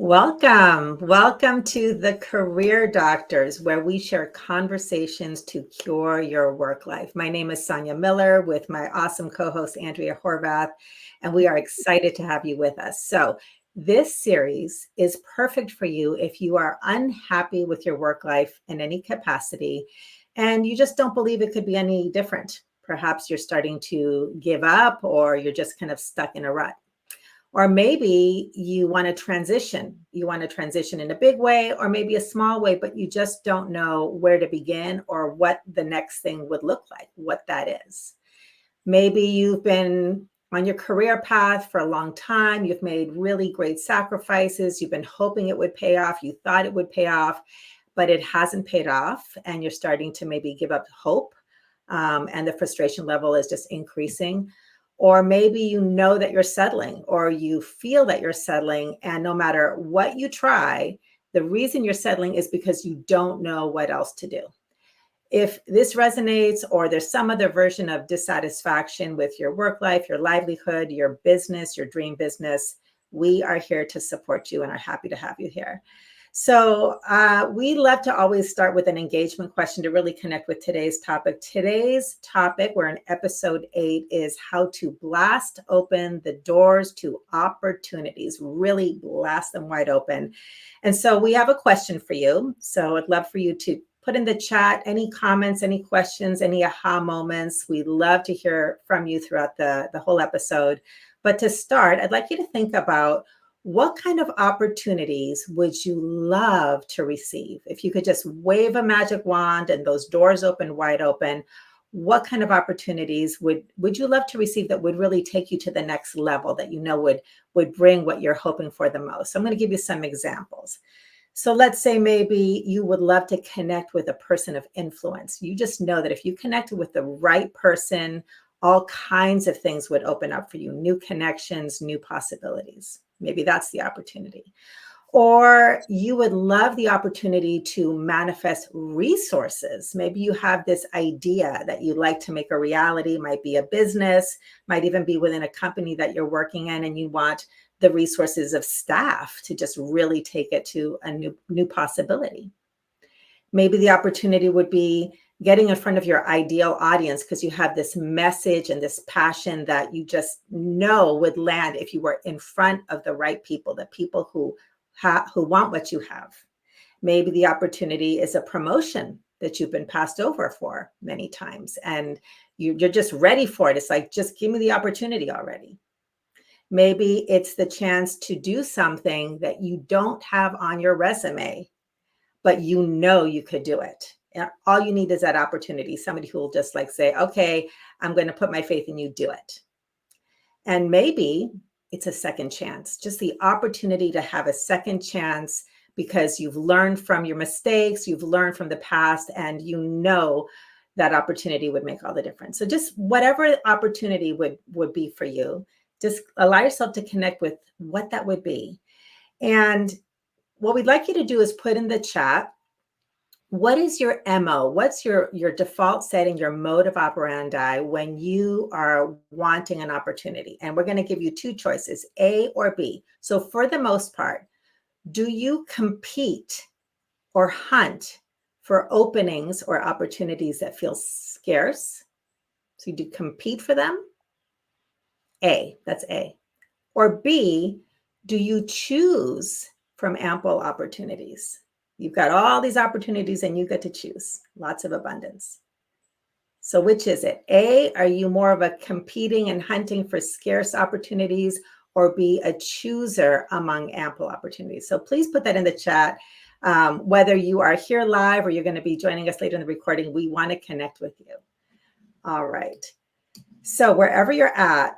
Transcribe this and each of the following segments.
Welcome. Welcome to the Career Doctors, where we share conversations to cure your work life. My name is Sonia Miller with my awesome co-host, Andrea Horvath, and we are excited to have you with us. So this series is perfect for you if you are unhappy with your work life in any capacity, and you just don't believe it could be any different. Perhaps you're starting to give up, or you're just kind of stuck in a rut. Or maybe you want to transition. You want to transition in a big way or maybe a small way, but you just don't know where to begin or what the next thing would look like, what that is. Maybe you've been on your career path for a long time. You've made really great sacrifices. You've been hoping it would pay off. You thought it would pay off, but it hasn't paid off. And you're starting to maybe give up hope. And the frustration level is just increasing. Or maybe you know that you're settling, or you feel that you're settling, and no matter what you try, the reason you're settling is because you don't know what else to do. If this resonates, or there's some other version of dissatisfaction with your work life, your livelihood, your business, your dream business, we are here to support you and are happy to have you here. So we love to always start with an engagement question to really connect with today's topic. Today's topic, we're in episode 8, is how to blast open the doors to opportunities, really blast them wide open. And so we have a question for you. So I'd love for you to put in the chat any comments, any questions, any aha moments. We'd love to hear from you throughout the whole episode. But to start, I'd like you to think about, what kind of opportunities would you love to receive? If you could just wave a magic wand and those doors open wide open, what kind of opportunities would you love to receive that would really take you to the next level, that you know would bring what you're hoping for the most? So I'm going to give you some examples. So let's say maybe you would love to connect with a person of influence. You just know that if you connected with the right person, all kinds of things would open up for you, new connections, new possibilities. Maybe that's the opportunity. Or you would love the opportunity to manifest resources. Maybe you have this idea that you'd like to make a reality, might be a business, might even be within a company that you're working in, and you want the resources of staff to just really take it to a new possibility. Maybe the opportunity would be getting in front of your ideal audience because you have this message and this passion that you just know would land if you were in front of the right people, the people who want what you have. Maybe the opportunity is a promotion that you've been passed over for many times, and you're just ready for it. It's like, just give me the opportunity already. Maybe it's the chance to do something that you don't have on your resume, but you know you could do it. And all you need is that opportunity, somebody who will just like say, okay, I'm going to put my faith in you, do it. And maybe it's a second chance, just the opportunity to have a second chance because you've learned from your mistakes, you've learned from the past, and you know that opportunity would make all the difference. So just whatever opportunity would be for you, just allow yourself to connect with what that would be. And what we'd like you to do is put in the chat, what is your MO? What's your default setting, your mode of operandi when you are wanting an opportunity? And we're going to give you two choices, A or B. So for the most part, do you compete or hunt for openings or opportunities that feel scarce? So you do compete for them? A, that's A. Or B, do you choose from ample opportunities? You've got all these opportunities and you get to choose. Lots of abundance. So which is it? A, are you more of a competing and hunting for scarce opportunities, or B, a chooser among ample opportunities? So please put that in the chat. Whether you are here live or you're going to be joining us later in the recording, we want to connect with you. All right. So wherever you're at,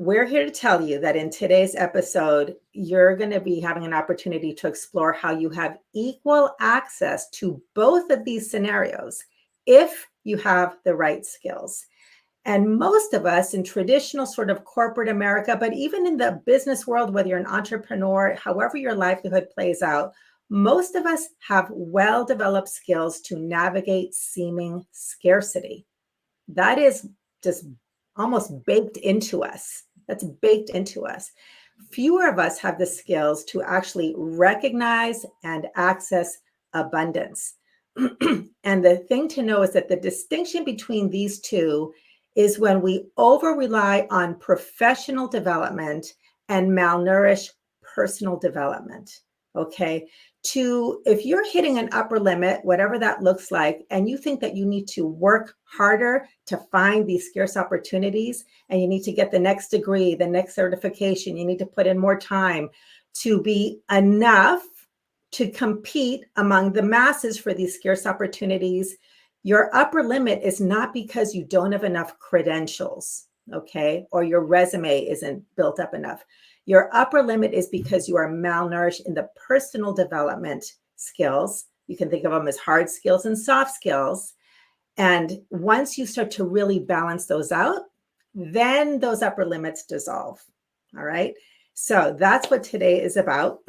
we're here to tell you that in today's episode, you're going to be having an opportunity to explore how you have equal access to both of these scenarios if you have the right skills. And most of us in traditional sort of corporate America, but even in the business world, whether you're an entrepreneur, however your livelihood plays out, most of us have well-developed skills to navigate seeming scarcity. That is just almost baked into us. That's baked into us. fewer of us have the skills to actually recognize and access abundance. And the thing to know is that the distinction between these two is when we over rely on professional development and malnourish personal development. Okay. If you're hitting an upper limit, whatever that looks like, and you think that you need to work harder to find these scarce opportunities, and you need to get the next degree, the next certification, you need to put in more time to be enough to compete among the masses for these scarce opportunities, your upper limit is not because you don't have enough credentials, okay, or your resume isn't built up enough. Your upper limit is because you are malnourished in the personal development skills. You can think of them as hard skills and soft skills. And once you start to really balance those out, then those upper limits dissolve. All right. So that's what today is about.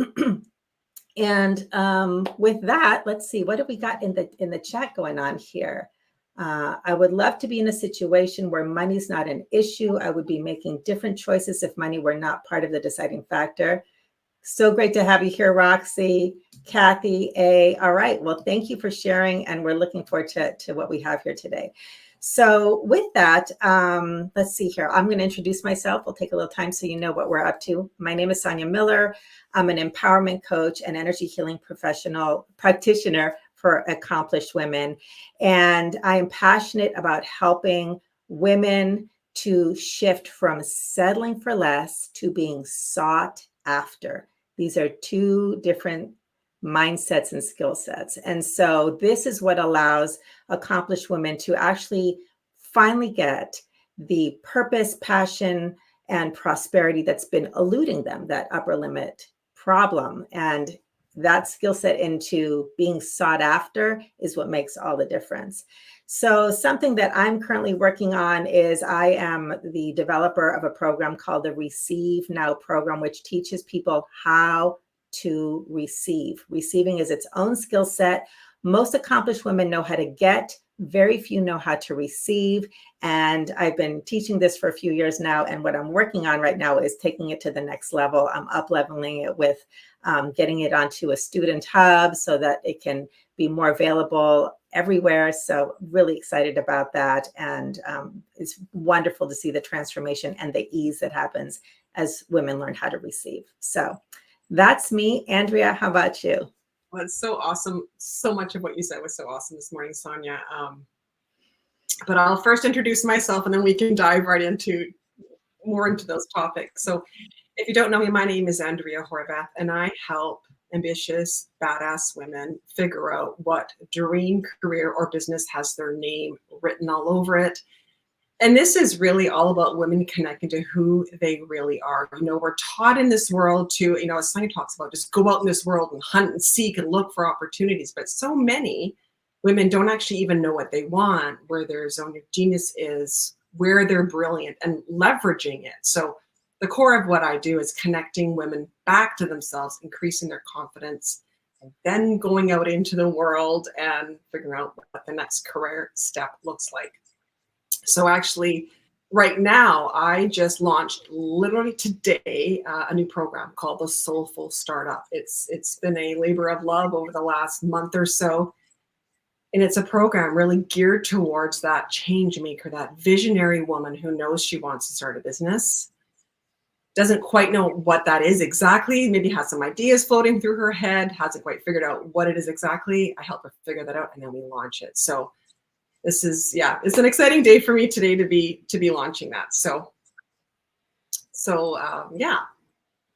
And with that, let's see, what have we got in the chat going on here? I would love to be in a situation where money's not an issue. I would be making different choices if money were not part of the deciding factor. So great to have you here, Roxy, Kathy, A. All right. Well, thank you for sharing. And we're looking forward to what we have here today. So with that, let's see here. I'm going to introduce myself. We'll take a little time so you know what we're up to. My name is Sonia Miller. I'm an empowerment coach and energy healing practitioner for accomplished women. And I am passionate about helping women to shift from settling for less to being sought after. These are two different mindsets and skill sets. And so this is what allows accomplished women to actually finally get the purpose, passion, and prosperity that's been eluding them, that upper limit problem. And that skill set into being sought after is what makes all the difference. So something that I'm currently working on is I am the developer of a program called the Receive Now program, which teaches people how to receive. Receiving is its own skill set. Most accomplished women know how to get, very few know how to receive. And I've been teaching this for a few years now. And what I'm working on right now is taking it to the next level. I'm up-leveling it with getting it onto a student hub so that it can be more available everywhere. So really excited about that. And it's wonderful to see the transformation and the ease that happens as women learn how to receive. So that's me. Andrea, how about you? Well, it's so awesome. So much of what you said was so awesome this morning, Sonia. But I'll first introduce myself and then we can dive right more into those topics. So if you don't know me, my name is Andrea Horvath, and I help ambitious, badass women figure out what dream career or business has their name written all over it. And this is really all about women connecting to who they really are. You know, we're taught in this world to, you know, as Sonia talks about, just go out in this world and hunt and seek and look for opportunities. But so many women don't actually even know what they want, where their zone of genius is, where they're brilliant, and leveraging it. So the core of what I do is connecting women back to themselves, increasing their confidence, and then going out into the world and figuring out what the next career step looks like. So actually, right now, I just launched literally today a new program called the Soulful Startup. It's been a labor of love over the last month or so. And it's a program really geared towards that change maker, that visionary woman who knows she wants to start a business, doesn't quite know what that is exactly, maybe has some ideas floating through her head, hasn't quite figured out what it is exactly. I help her figure that out and then we launch it. So this is, yeah, it's an exciting day for me today to be launching that. So yeah.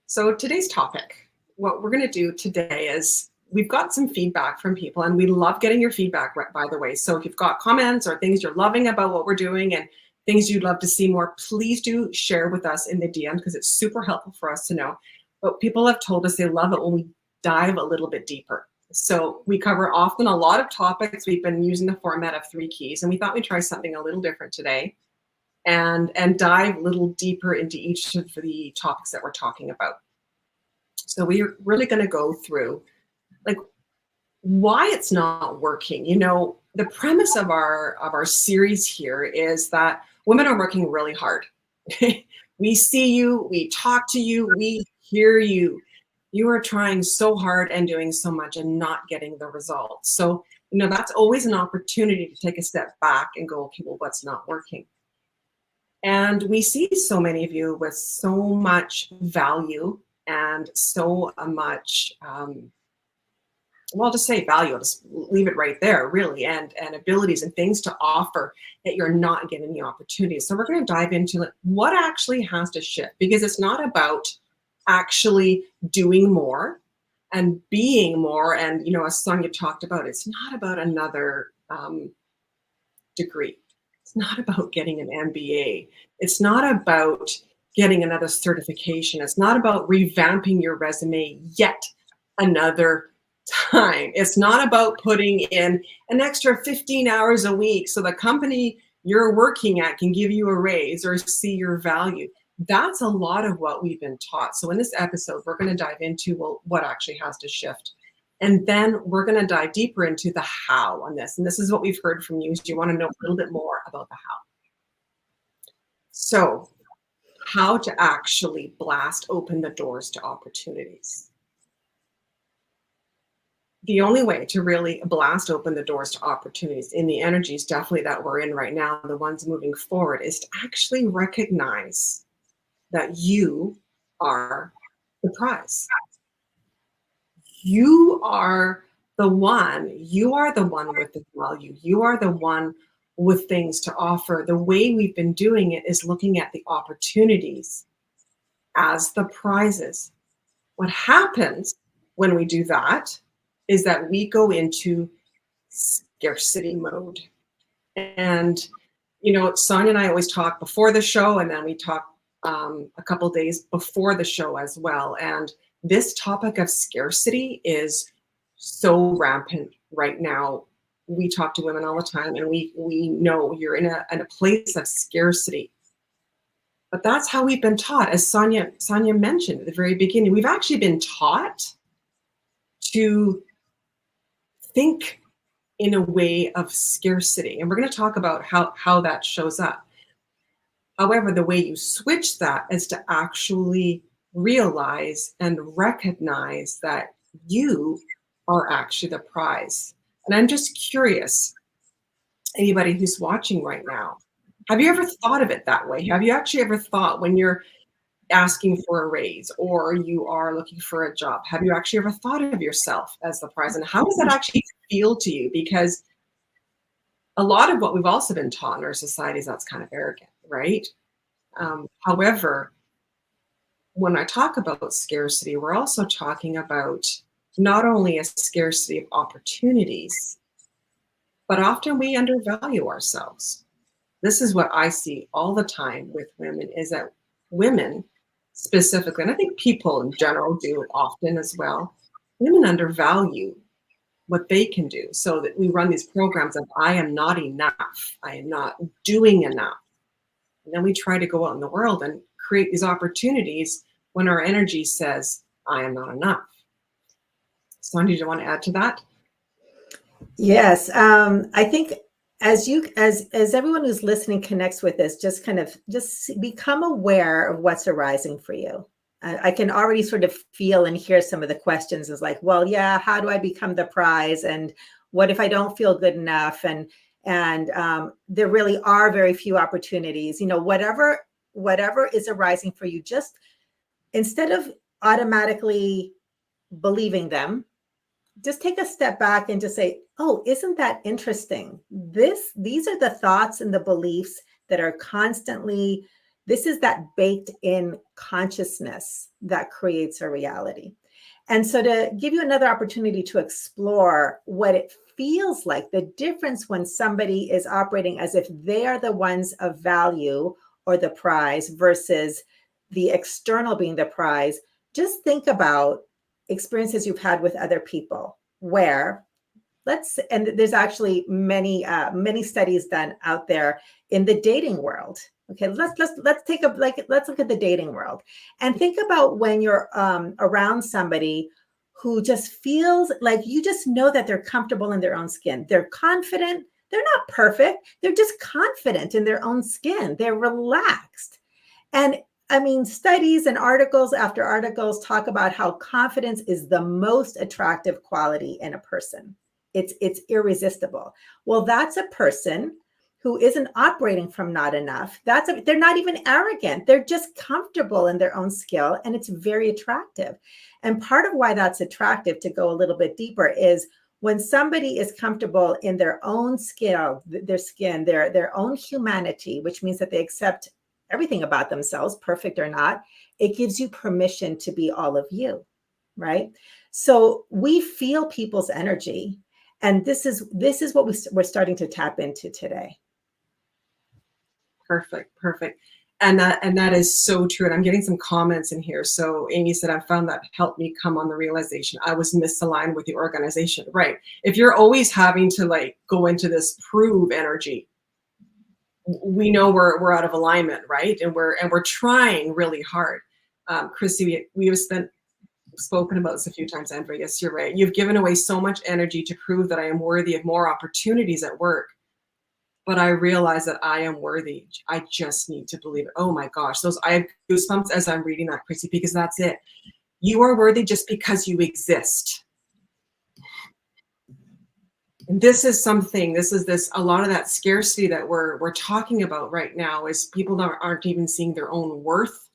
So today's topic, what we're going to do today is we've got some feedback from people, and we love getting your feedback, by the way. So if you've got comments or things you're loving about what we're doing and things you'd love to see more, please do share with us in the DM because it's super helpful for us to know. But people have told us they love it when we dive a little bit deeper. So we cover often a lot of topics. We've been using the format of 3 keys, and we thought we'd try something a little different today and dive a little deeper into each of the topics that we're talking about. So we're really going to go through like why it's not working. You know, the premise of our series here is that women are working really hard. We see you, we talk to you, we hear you. You are trying so hard and doing so much and not getting the results. So, that's always an opportunity to take a step back and go, okay, well, what's not working? And we see so many of you with so much value and so much, well, just say value, just leave it right there, really, and abilities and things to offer that you're not getting the opportunities. So we're going to dive into what actually has to shift, because it's not about actually doing more and being more. And, as Sonia talked about, it's not about another degree. It's not about getting an MBA. It's not about getting another certification. It's not about revamping your resume yet another time. It's not about putting in an extra 15 hours a week so the company you're working at can give you a raise or see your value. That's a lot of what we've been taught. So in this episode, we're going to dive into, well, what actually has to shift. And then we're going to dive deeper into the how on this. And this is what we've heard from you. So you want to know a little bit more about the how. So, how to actually blast open the doors to opportunities. The only way to really blast open the doors to opportunities in the energies definitely that we're in right now, the ones moving forward, is to actually recognize that you are the prize. You are the one. You are the one with the value. You are the one with things to offer. The way we've been doing it is looking at the opportunities as the prizes. What happens when we do that is that we go into scarcity mode. And, Sonia and I always talk before the show, and then we talk a couple days before the show as well. And this topic of scarcity is so rampant right now. We talk to women all the time, and we know you're in a place of scarcity. But that's how we've been taught, as Sonia mentioned at the very beginning. We've actually been taught to think in a way of scarcity. And we're going to talk about how that shows up. However, the way you switch that is to actually realize and recognize that you are actually the prize. And I'm just curious, anybody who's watching right now, have you ever thought of it that way? Have you actually ever thought, when you're asking for a raise or you are looking for a job, have you actually ever thought of yourself as the prize? And how does that actually feel to you? Because a lot of what we've also been taught in our society is that's kind of arrogant, right? However, when I talk about scarcity, we're also talking about not only a scarcity of opportunities, but often we undervalue ourselves. This is what I see all the time with women, is that women specifically, and I think people in general do often as well, women undervalue what they can do. So that we run these programs of, I am not enough, I am not doing enough. And then we try to go out in the world and create these opportunities when our energy says, I am not enough. Sonia, do you want to add to that? Yes, I think as everyone who's listening connects with this, just become aware of what's arising for you. I can already sort of feel and hear some of the questions is like, well, yeah, how do I become the prize? And what if I don't feel good enough? And there really are very few opportunities. Whatever is arising for you, just instead of automatically believing them, just take a step back and just say, oh, isn't that interesting? These are the thoughts and the beliefs that are constantly, this is that baked in consciousness that creates a reality. And so to give you another opportunity to explore what it feels like, the difference when somebody is operating as if they are the ones of value or the prize versus the external being the prize, just think about experiences you've had with other people where and there's actually many studies done out there in the dating world. Okay, let's look at the dating world and think about when you're around somebody who just feels like you just know that they're comfortable in their own skin. They're confident. They're not perfect. They're just confident in their own skin. They're relaxed. And I mean, studies and articles after articles talk about how confidence is the most attractive quality in a person. It's irresistible. Well, that's a person who isn't operating from not enough. They're not even arrogant. They're just comfortable in their own skill, and it's very attractive. And part of why that's attractive, to go a little bit deeper, is when somebody is comfortable in their own skill, their skin, their own humanity, which means that they accept everything about themselves, perfect or not, it gives you permission to be all of you, right? So we feel people's energy, and this is what we're starting to tap into today. Perfect, perfect. And that is so true. And I'm getting some comments in here. So Amy said, I found that helped me come on the realization I was misaligned with the organization. Right. If you're always having to like go into this prove energy, we know we're out of alignment, right? And we're trying really hard. Chrissy, we have spoken about this a few times, Andrea. Yes, you're right. You've given away so much energy to prove that I am worthy of more opportunities at work. But I realize that I am worthy. I just need to believe it. Oh my gosh, I have goosebumps as I'm reading that, Chrissy, because that's it. You are worthy just because you exist. And this is a lot of that scarcity that we're talking about right now is people that aren't even seeing their own worth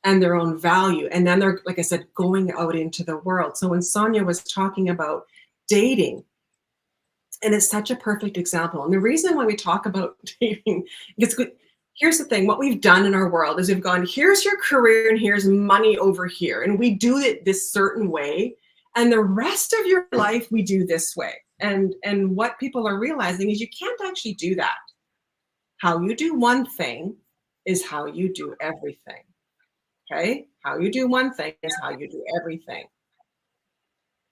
and their own value. And then they're, like I said, going out into the world. So when Sonia was talking about dating, and it's such a perfect example. And the reason why we talk about dating, it's good. Here's the thing, what we've done in our world is we've gone, here's your career and here's money over here. And we do it this certain way. And the rest of your life, we do this way. And what people are realizing is you can't actually do that. How you do one thing is how you do everything. Okay? How you do one thing is how you do everything.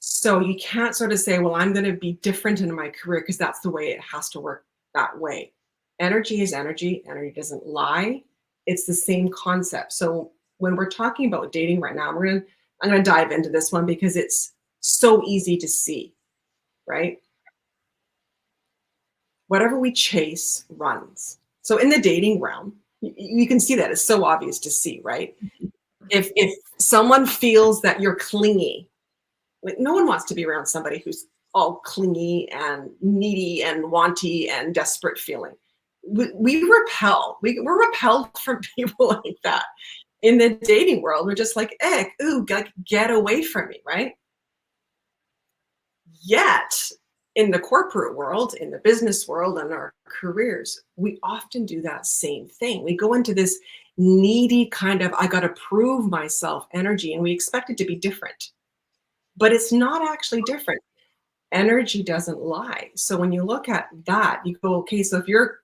So you can't sort of say, well, I'm going to be different in my career because that's the way it has to work that way. Energy is energy. Energy doesn't lie. It's the same concept. So when we're talking about dating right now, I'm going to dive into this one because it's so easy to see, right? Whatever we chase runs. So in the dating realm, you can see that it's so obvious to see, right? If someone feels that you're clingy, like no one wants to be around somebody who's all clingy and needy and wanty and desperate feeling. We repel. We're repelled from people like that. In the dating world, we're just like, ooh, get away from me, right? Yet, in the corporate world, in the business world, and our careers, we often do that same thing. We go into this needy kind of, I got to prove myself energy, and we expect it to be different. But it's not actually different. Energy doesn't lie. So when you look at that, you go, okay, so if you're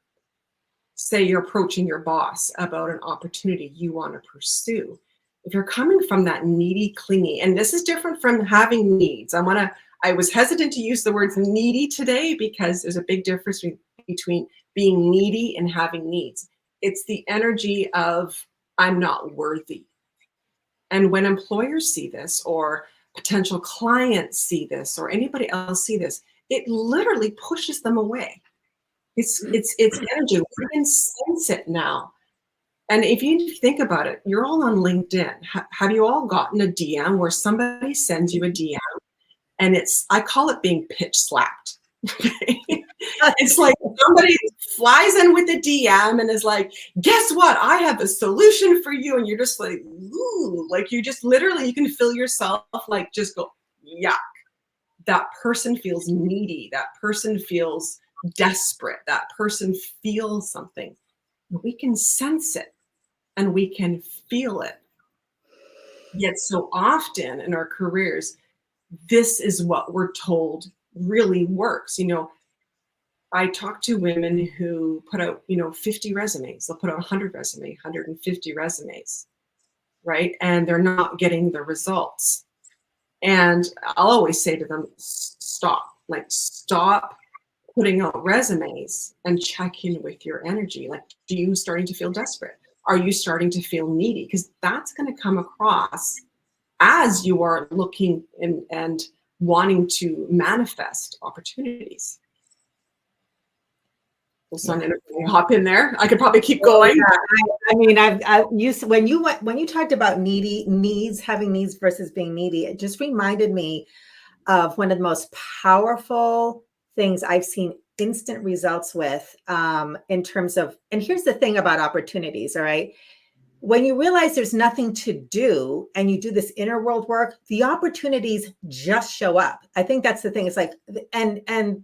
approaching your boss about an opportunity you want to pursue, if you're coming from that needy, clingy, and this is different from having needs. I was hesitant to use the words needy today because there's a big difference between being needy and having needs. It's the energy of I'm not worthy. And when employers see this, or potential clients see this, or anybody else see this, it literally pushes them away. It's energy. We can sense it now. And if you think about it, you're all on LinkedIn. Have you all gotten a DM where somebody sends you a DM and I call it being pitch slapped. It's like somebody flies in with a DM and is like, guess what? I have a solution for you. And you're just like, ooh, like you just literally, you can feel yourself like just go, yuck. That person feels needy. That person feels desperate. That person feels something. We can sense it and we can feel it. Yet so often in our careers, this is what we're told really works. I talk to women who put out, 50 resumes. They'll put out 100 resumes, 150 resumes, right? And they're not getting the results. And I'll always say to them, stop putting out resumes and check in with your energy. Like, are you starting to feel desperate? Are you starting to feel needy? Because that's going to come across as you are looking and wanting to manifest opportunities. Well, Sonia, hop in there. I could probably keep Oh, going. yeah. I mean, when you talked about needs, having needs versus being needy, it just reminded me of one of the most powerful things I've seen instant results with, in terms of, and here's the thing about opportunities, all right? When you realize there's nothing to do and you do this inner world work, the opportunities just show up. I think that's the thing. It's like, and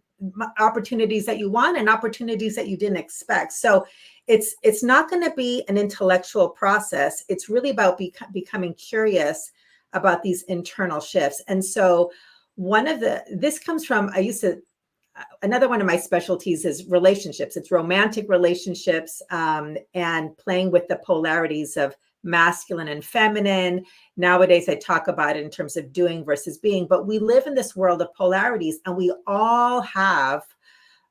opportunities that you want and opportunities that you didn't expect. So it's not going to be an intellectual process. It's really about becoming curious about these internal shifts. And so this comes from, another one of my specialties is relationships. It's romantic relationships, and playing with the polarities of masculine and feminine. Nowadays, I talk about it in terms of doing versus being, but we live in this world of polarities, and we all have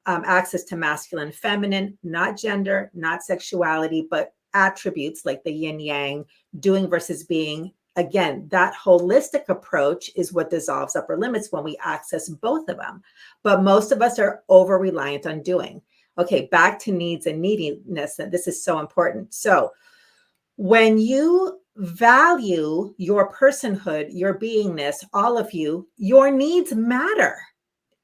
access to masculine and feminine, not gender, not sexuality, but attributes like the yin yang, doing versus being. Again, that holistic approach is what dissolves upper limits when we access both of them. But most of us are over reliant on doing. Okay, back to needs and neediness. And this is so important. So when you value your personhood, your beingness, all of you, your needs matter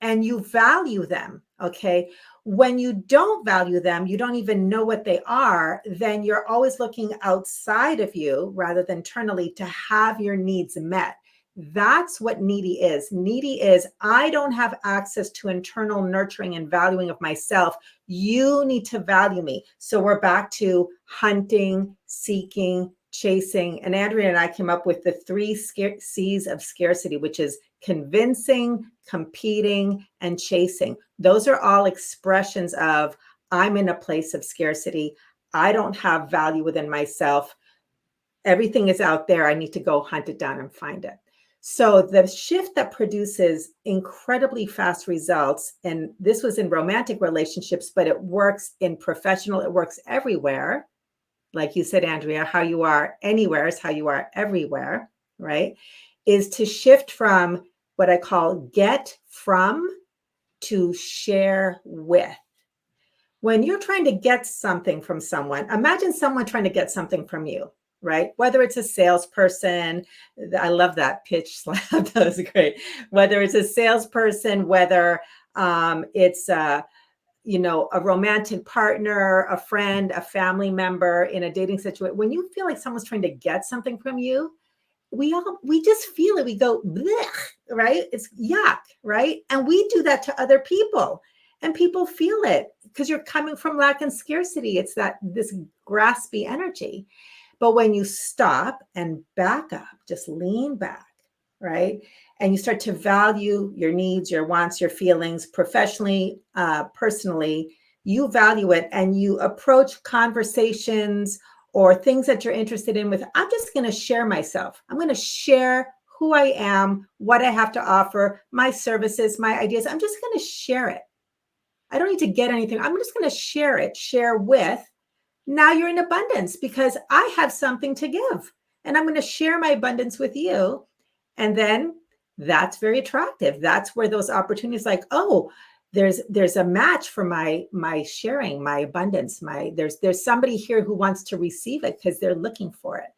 and you value them. Okay. When you don't value them, you don't even know what they are, then you're always looking outside of you rather than internally to have your needs met. That's what needy is. Needy is, I don't have access to internal nurturing and valuing of myself. You need to value me. So we're back to hunting, seeking, chasing. And Andrea and I came up with the 3 C's of scarcity, which is convincing, competing, and chasing. Those are all expressions of, I'm in a place of scarcity. I don't have value within myself. Everything is out there. I need to go hunt it down and find it. So the shift that produces incredibly fast results, and this was in romantic relationships, but it works in professional, it works everywhere. Like you said, Andrea, how you are anywhere is how you are everywhere, right? Is to shift from what I call get from to share with. When you're trying to get something from someone, imagine someone trying to get something from you, right? Whether it's a salesperson, I love that pitch slap, that was great. Whether it's a salesperson, whether it's a romantic partner, a friend, a family member in a dating situation, when you feel like someone's trying to get something from you, we just feel it. We go, blech, right? It's yuck, right? And we do that to other people, and people feel it because you're coming from lack and scarcity. It's this graspy energy. But when you stop and back up, just lean back, right? And you start to value your needs, your wants, your feelings, professionally, personally, you value it, and you approach conversations or things that you're interested in with, I'm just going to share myself. I'm going to share who I am, what I have to offer, my services, my ideas. I'm just going to share it. I don't need to get anything. I'm just going to share it, share with. Now you're in abundance because I have something to give, and I'm going to share my abundance with you. And then that's very attractive. That's where those opportunities, like, oh, there's a match for my sharing, my abundance, there's somebody here who wants to receive it because they're looking for it.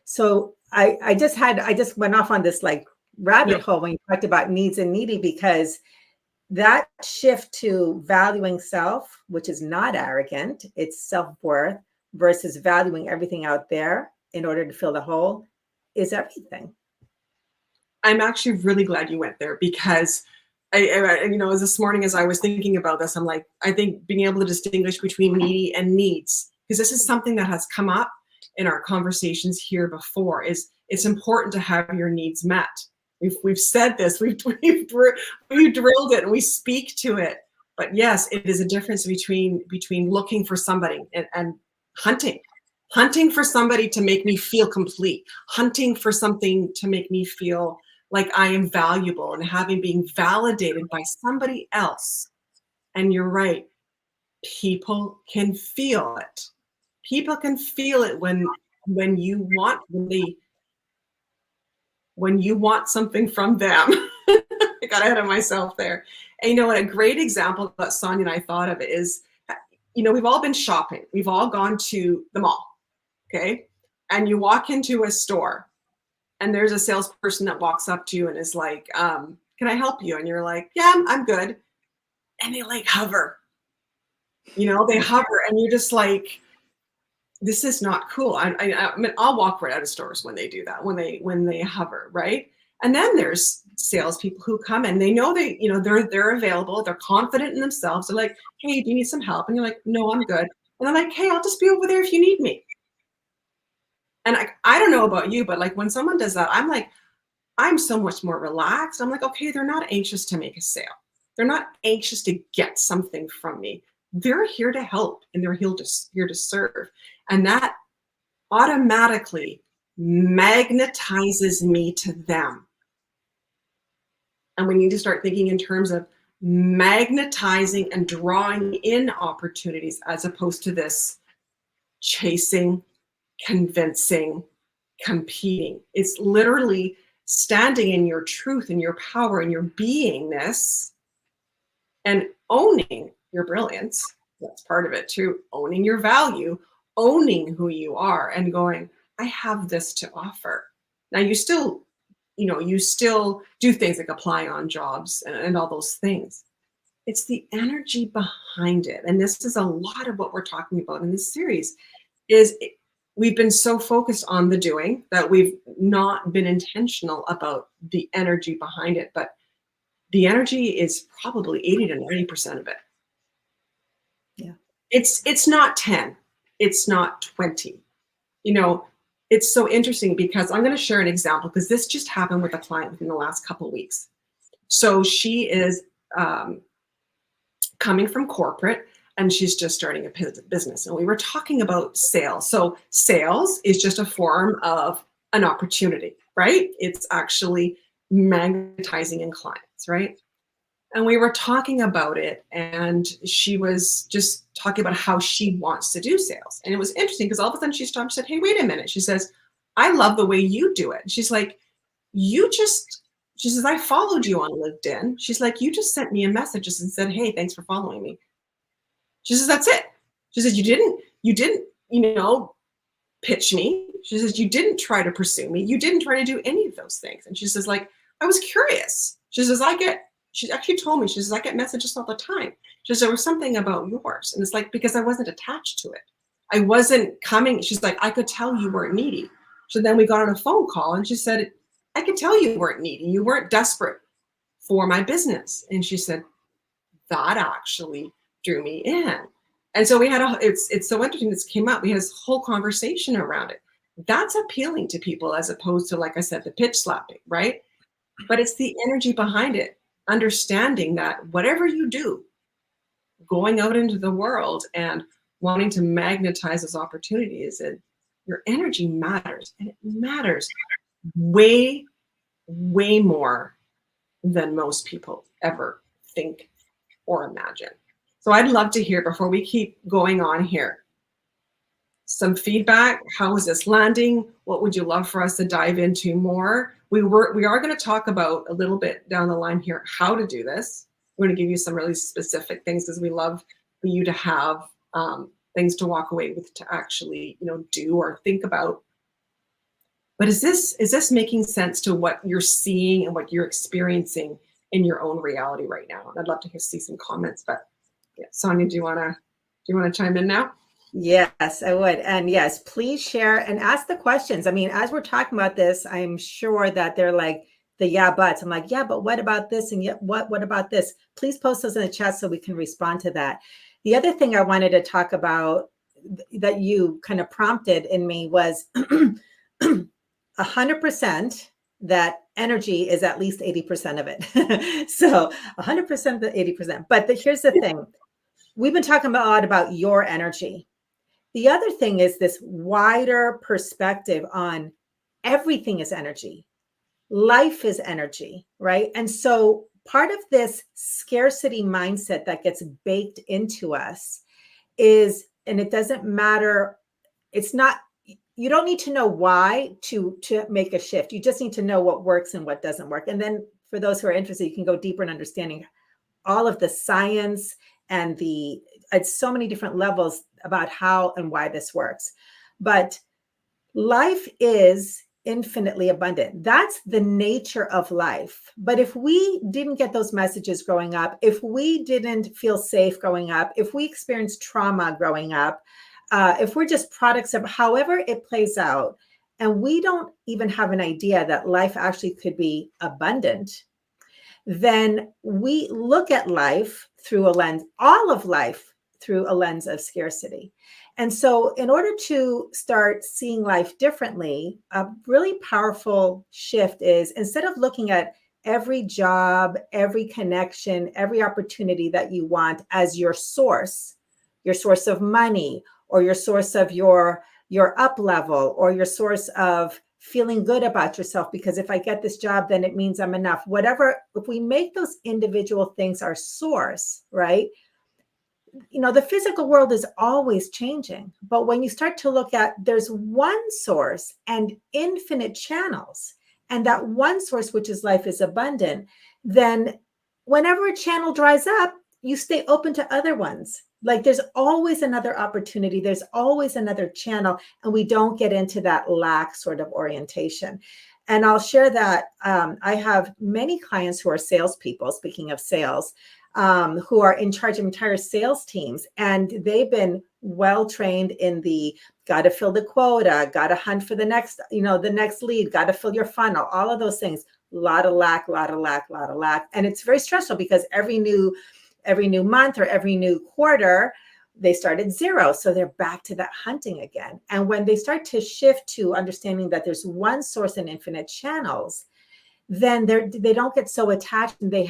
So I just went off on this like rabbit hole when you talked about needs and needy, because that shift to valuing self, which is not arrogant, it's self-worth, versus valuing everything out there in order to fill the hole, is everything. I'm actually really glad you went there, because as this morning, as I was thinking about this, I'm like, I think being able to distinguish between needy and needs, because this is something that has come up in our conversations here before, is it's important to have your needs met. We've said this, we've drilled it, and we speak to it. But yes, it is a difference between looking for somebody and hunting for somebody to make me feel complete, hunting for something to make me feel like I am valuable, and being validated by somebody else. And you're right, people can feel it. People can feel it when you want something from them. I got ahead of myself there. And a great example that Sonia and I thought of is, we've all been shopping. We've all gone to the mall, okay? And you walk into a store and there's a salesperson that walks up to you and is like, can I help you? And you're like, yeah, I'm good. And they like hover, they hover and you're just like, this is not cool. I mean, I'll walk right out of stores when they do that, when they hover, right? And then there's salespeople who come and they know they're available. They're confident in themselves. They're like, hey, do you need some help? And you're like, no, I'm good. And they're like, hey, I'll just be over there if you need me. And I don't know about you, but like when someone does that, I'm so much more relaxed. I'm like, okay, they're not anxious to make a sale. They're not anxious to get something from me. They're here to help and they're here to serve. And that automatically magnetizes me to them. And we need to start thinking in terms of magnetizing and drawing in opportunities as opposed to this chasing, convincing, competing. It's literally standing in your truth and your power and your beingness and owning your brilliance. That's part of it too. Owning your value, owning who you are and going, I have this to offer. Now you still do things like applying on jobs and all those things. It's the energy behind it. And this is a lot of what we're talking about in this series we've been so focused on the doing that we've not been intentional about the energy behind it. But the energy is probably 80 to 90% of it. Yeah. It's not 10. It's not 20. It's so interesting because I'm going to share an example because this just happened with a client within the last couple of weeks. So she is coming from corporate and she's just starting a business. And we were talking about sales. So sales is just a form of an opportunity, right? It's actually magnetizing in clients, right? And we were talking about it and she was just talking about how she wants to do sales. And it was interesting because all of a sudden she stopped and said, hey, wait a minute. She says, I love the way you do it. She's like, she says, I followed you on LinkedIn. She's like, you just sent me a message and said, hey, thanks for following me. She says, that's it. She says, you didn't, pitch me. She says, you didn't try to pursue me. You didn't try to do any of those things. And she says, like, I was curious. She says, she actually told me, she says, I get messages all the time. She says, there was something about yours. And it's like, because I wasn't attached to it. I wasn't coming. She's like, I could tell you weren't needy. So then we got on a phone call and she said, I could tell you weren't needy. You weren't desperate for my business. And she said, that actually drew me in. And so we had it's so interesting this came up. We had this whole conversation around it. That's appealing to people as opposed to, like I said, the pitch slapping, right? But it's the energy behind it, understanding that whatever you do, going out into the world and wanting to magnetize those opportunities, and your energy matters, and it matters way, way more than most people ever think or imagine. So I'd love to hear, before we keep going on here, some feedback. How is this landing? What would you love for us to dive into more? We are going to talk about a little bit down the line here how to do this. We're going to give you some really specific things because we love for you to have things to walk away with, to actually do or think about. But is this making sense to what you're seeing and what you're experiencing in your own reality right now? And I'd love to see some comments. But yeah, Sonia, do you want to chime in now? Yes, I would. And yes, please share and ask the questions. I mean, as we're talking about this, I'm sure that they're like the yeah, buts. I'm like, yeah, but what about this? And yet, what about this? Please post those in the chat so we can respond to that. The other thing I wanted to talk about that you kind of prompted in me was 100% that energy is at least 80% of it. So 100% the 80%. But here's the thing. We've been talking a lot about your energy. The other thing is this wider perspective on everything is energy. Life is energy, right? And so part of this scarcity mindset that gets baked into us is, and it doesn't matter, you don't need to know why to make a shift. You just need to know what works and what doesn't work. And then for those who are interested, you can go deeper in understanding all of the science and the at so many different levels about how and why this works. But life is infinitely abundant. That's the nature of life. But if we didn't get those messages growing up, if we didn't feel safe growing up, if we experienced trauma growing up, if we're just products of however it plays out, and we don't even have an idea that life actually could be abundant, then we look at life through a lens, all of life through a lens of scarcity. And so, in order to start seeing life differently, a really powerful shift is instead of looking at every job, every connection, every opportunity that you want as your source of money, or your source of your up level, or your source of feeling good about yourself, because if I get this job, then it means I'm enough. Whatever, if we make those individual things our source, right? The physical world is always changing. But when you start to look at there's one source and infinite channels, and that one source, which is life, is abundant, then whenever a channel dries up, you stay open to other ones. Like there's always another opportunity, there's always another channel, and we don't get into that lack sort of orientation. And I'll share that I have many clients who are salespeople, speaking of sales, who are in charge of entire sales teams. And they've been well trained in the got to fill the quota, got to hunt for the next, the next lead, got to fill your funnel, all of those things. A lot of lack, lot of lack, lot of lack. And it's very stressful because every new month or every new quarter, they start at zero. So they're back to that hunting again. And when they start to shift to understanding that there's one source and infinite channels, then they don't get so attached, and they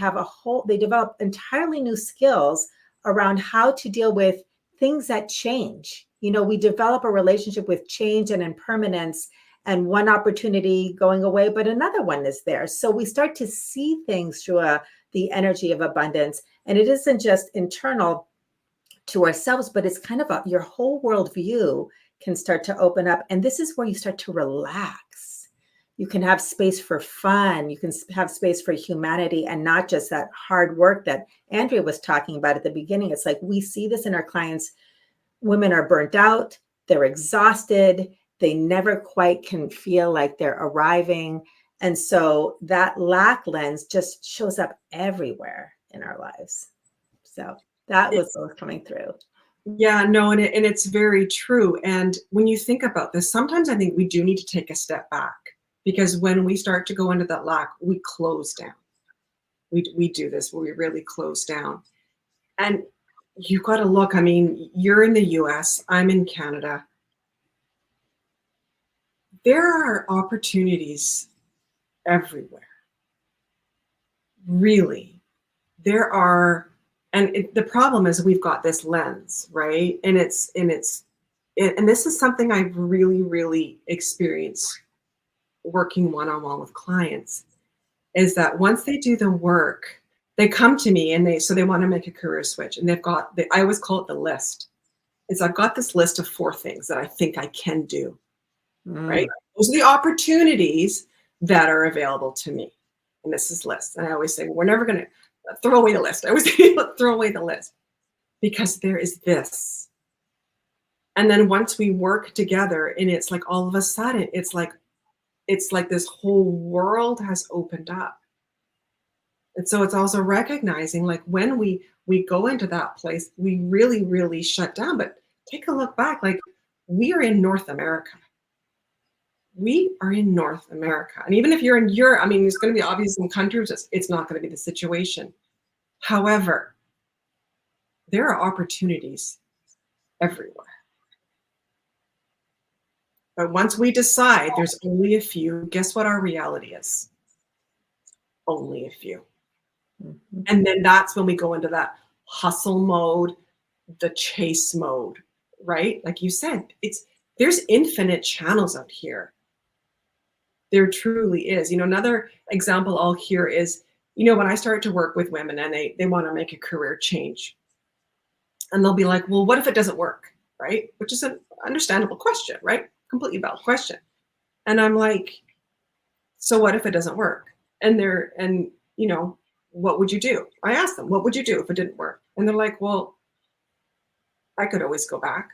develop entirely new skills around how to deal with things that change. We develop a relationship with change and impermanence, and one opportunity going away, but another one is there. So we start to see things through the energy of abundance. And it isn't just internal to ourselves, but it's kind of your whole worldview can start to open up. And this is where you start to relax. You can have space for fun. You can have space for humanity, and not just that hard work that Andrea was talking about at the beginning. It's like we see this in our clients. Women are burnt out. They're exhausted. They never quite can feel like they're arriving. And so that lack lens just shows up everywhere in our lives. So that was what was coming through. Yeah, no, and it's very true. And when you think about this, sometimes I think we do need to take a step back, because when we start to go into that lack, we close down. We do this where we really close down. And you've got to look, I mean, you're in the US, I'm in Canada. There are opportunities everywhere. Really. There are, and the problem is we've got this lens, right? And this is something I've really, really experienced working one-on-one with clients, is that once they do the work, they come to me and they want to make a career switch, and I always call it the list. I've got this list of 4 things that I think I can do, right? Those are the opportunities that are available to me. And this is lists. And I always say, we're never going to throw away the list. I always say, throw away the list, because there is this. And then once we work together, and it's like all of a sudden, it's like this whole world has opened up. And so it's also recognizing, like, when we go into that place, we really, really shut down. But take a look back, like, we are in North America. We are in North America. And even if you're in Europe, I mean, it's going to be obvious in countries, it's not going to be the situation. However, there are opportunities everywhere. But once we decide there's only a few, guess what our reality is? Only a few. Mm-hmm. And then that's when we go into that hustle mode, the chase mode, right? Like you said, there's infinite channels out here. There truly is. Another example I'll hear is, when I start to work with women and they want to make a career change, and they'll be like, well, what if it doesn't work, right? Which is an understandable question, right? Completely valid question. And I'm like, so what if it doesn't work? And what would you do? I asked them, what would you do if it didn't work? And they're like, well, I could always go back.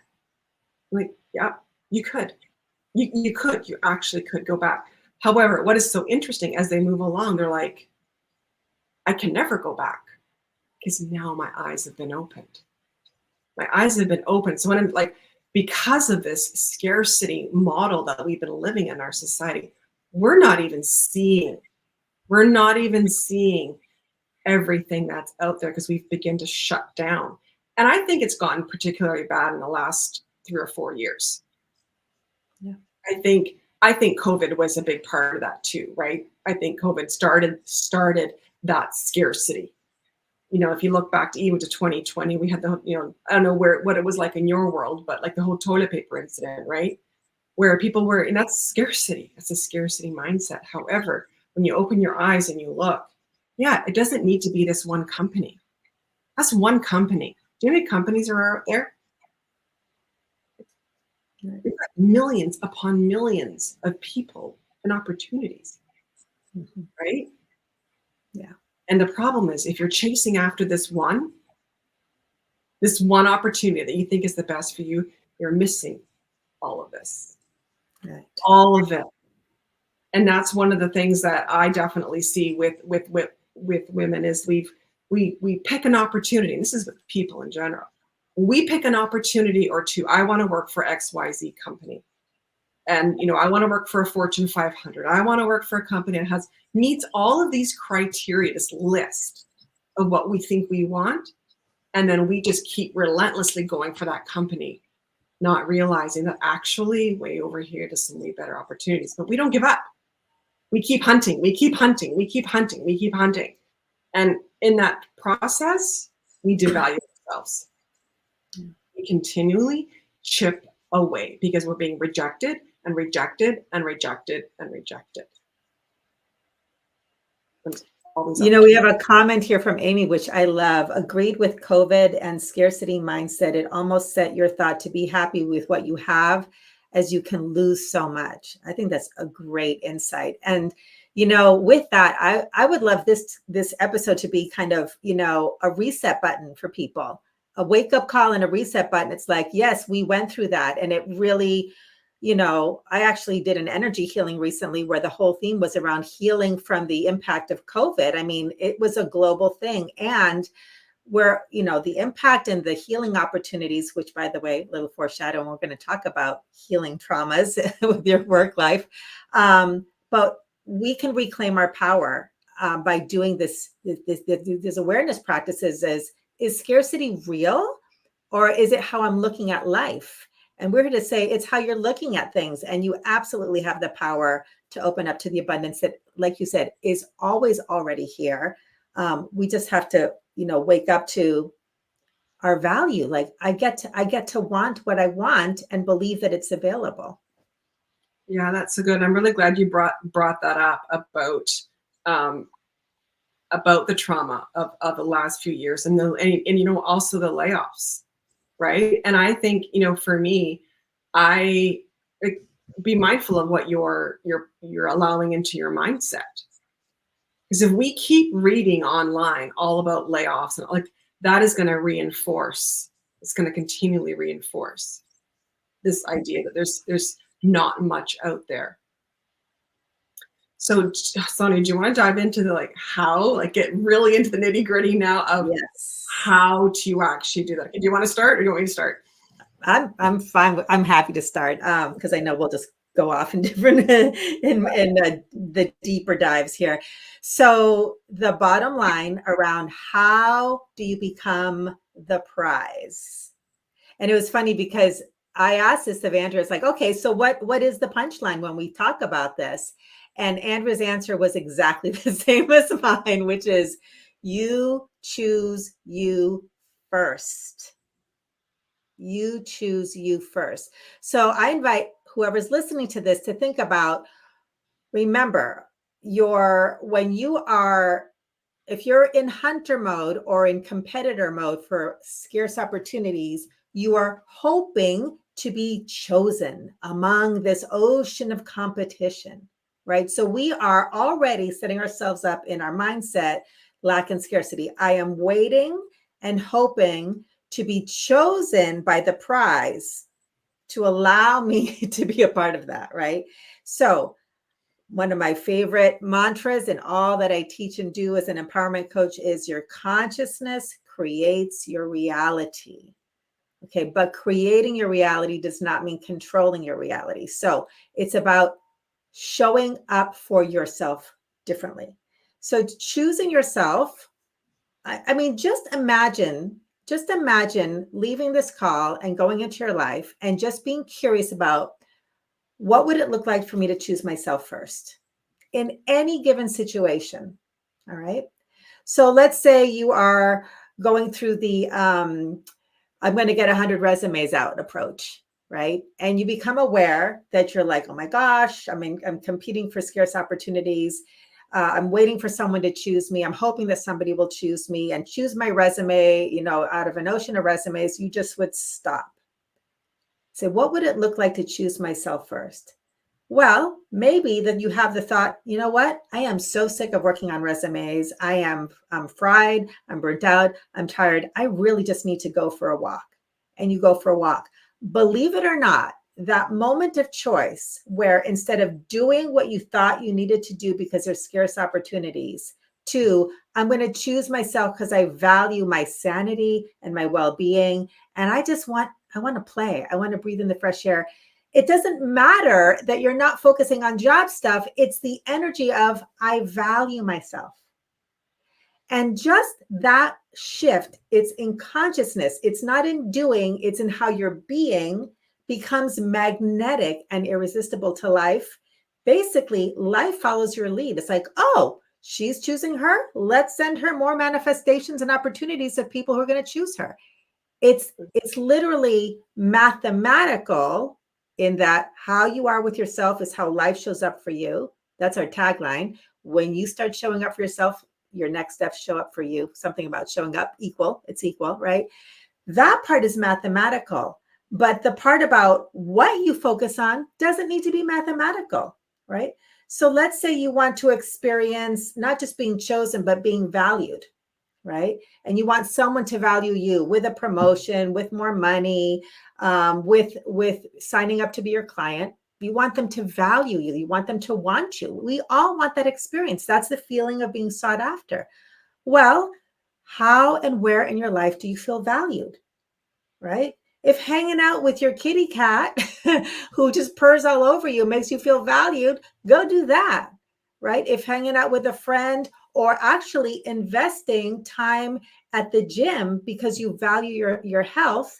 Like, yeah, you could. You could. You actually could go back. However, what is so interesting as they move along, they're like, I can never go back because now my eyes have been opened. My eyes have been opened. So when I'm like, because of this scarcity model that we've been living in our society, we're not even seeing, we're not even seeing everything that's out there because we've begun to shut down. And I think it's gotten particularly bad in the last 3 or 4 years. Yeah. I think COVID was a big part of that too, right? I think COVID started that scarcity. If you look back to even to 2020, we had I don't know what it was like in your world, but like the whole toilet paper incident, right? Where people were, and that's scarcity. That's a scarcity mindset. However, when you open your eyes and you look, yeah, it doesn't need to be this one company. That's one company. Do you know how many companies are out there? Right. We've got millions upon millions of people and opportunities, right? Yeah. And the problem is if you're chasing after this one opportunity that you think is the best for you, you're missing all of this, Right. all of it. And that's one of the things that I definitely see with women is we pick an opportunity. And this is with people in general. We pick an opportunity or two. I want to work for XYZ company. And I want to work for a Fortune 500. I want to work for a company that meets all of these criteria, this list of what we think we want. And then we just keep relentlessly going for that company, not realizing that actually way over here there's so many better opportunities. But we don't give up. We keep hunting, we keep hunting, we keep hunting, we keep hunting. And in that process, we devalue ourselves. We continually chip away because we're being rejected and rejected and rejected and rejected. We have a comment here from Amy, which I love. Agreed with COVID and scarcity mindset. It almost set your thought to be happy with what you have as you can lose so much. I think that's a great insight. And, with that, I would love this episode to be kind of, a reset button for people, a wake up call and a reset button. It's like, yes, we went through that. And it really, I actually did an energy healing recently where the whole theme was around healing from the impact of COVID. I mean, it was a global thing. And where, the impact and the healing opportunities, which by the way, little foreshadowing, we're going to talk about healing traumas with your work life. But we can reclaim our power by doing this awareness practices. Is scarcity real, or is it how I'm looking at life? And we're here to say it's how you're looking at things. And you absolutely have the power to open up to the abundance that, like you said, is always already here. We just have to, wake up to our value. Like I get to want what I want and believe that it's available. Yeah, that's so good. I'm really glad you brought that up about the trauma of the last few years and also the layoffs. Right. And I think, for me, be mindful of what you're allowing into your mindset. Because if we keep reading online all about layoffs and like that is going to it's going to continually reinforce this idea that there's not much out there. So Sonia, do you want to dive into get really into the nitty gritty now of how to actually do that? Do you want to start or do you want me to start? I'm fine. I'm happy to start because I know we'll just go off in different the deeper dives here. So the bottom line around how do you become the prize? And it was funny because I asked this of Andrea. It's like, okay, so what is the punchline when we talk about this? And Andrea's answer was exactly the same as mine, which is you choose you first. You choose you first. So I invite whoever's listening to this to think about, remember, if you're in hunter mode or in competitor mode for scarce opportunities, you are hoping to be chosen among this ocean of competition, right? So we are already setting ourselves up in our mindset, lack and scarcity. I am waiting and hoping to be chosen by the prize to allow me to be a part of that, right? So one of my favorite mantras in all that I teach and do as an empowerment coach is your consciousness creates your reality. Okay, but creating your reality does not mean controlling your reality. So it's about showing up for yourself differently. So choosing yourself, I mean, just imagine leaving this call and going into your life and just being curious about what would it look like for me to choose myself first in any given situation. All right. So let's say you are going through the I'm going to get 100 resumes out approach, right? And you become aware that you're like, oh my gosh, I mean, I'm competing for scarce opportunities. I'm waiting for someone to choose me. I'm hoping that somebody will choose me and choose my resume, you know, out of an ocean of resumes. You just would stop. So what would it look like to choose myself first? Well, maybe that you have the thought, you know what? I am so sick of working on resumes. I'm fried, I'm burnt out, I'm tired. I really just need to go for a walk. And you go for a walk. Believe it or not, that moment of choice where instead of doing what you thought you needed to do because there's scarce opportunities, to I'm going to choose myself because I value my sanity and my well-being. And I want to play. I want to breathe in the fresh air. It doesn't matter that you're not focusing on job stuff. It's the energy of I value myself. And just that shift, it's in consciousness. It's not in doing, it's in how your being becomes magnetic and irresistible to life. Basically, life follows your lead. It's like, oh, she's choosing her. Let's send her more manifestations and opportunities of people who are going to choose her. It's literally mathematical in that how you are with yourself is how life shows up for you. That's our tagline. When you start showing up for yourself, your next steps show up for you. Something about showing up equal. It's equal, right? That part is mathematical. But the part about what you focus on doesn't need to be mathematical, right? So let's say you want to experience not just being chosen, but being valued, right? And you want someone to value you with a promotion, with more money, with signing up to be your client. You want them to value you. You want them to want you. We all want that experience. That's the feeling of being sought after. Well, how and where in your life do you feel valued, right? If hanging out with your kitty cat who just purrs all over you makes you feel valued, go do that, right? If hanging out with a friend or actually investing time at the gym because you value your health,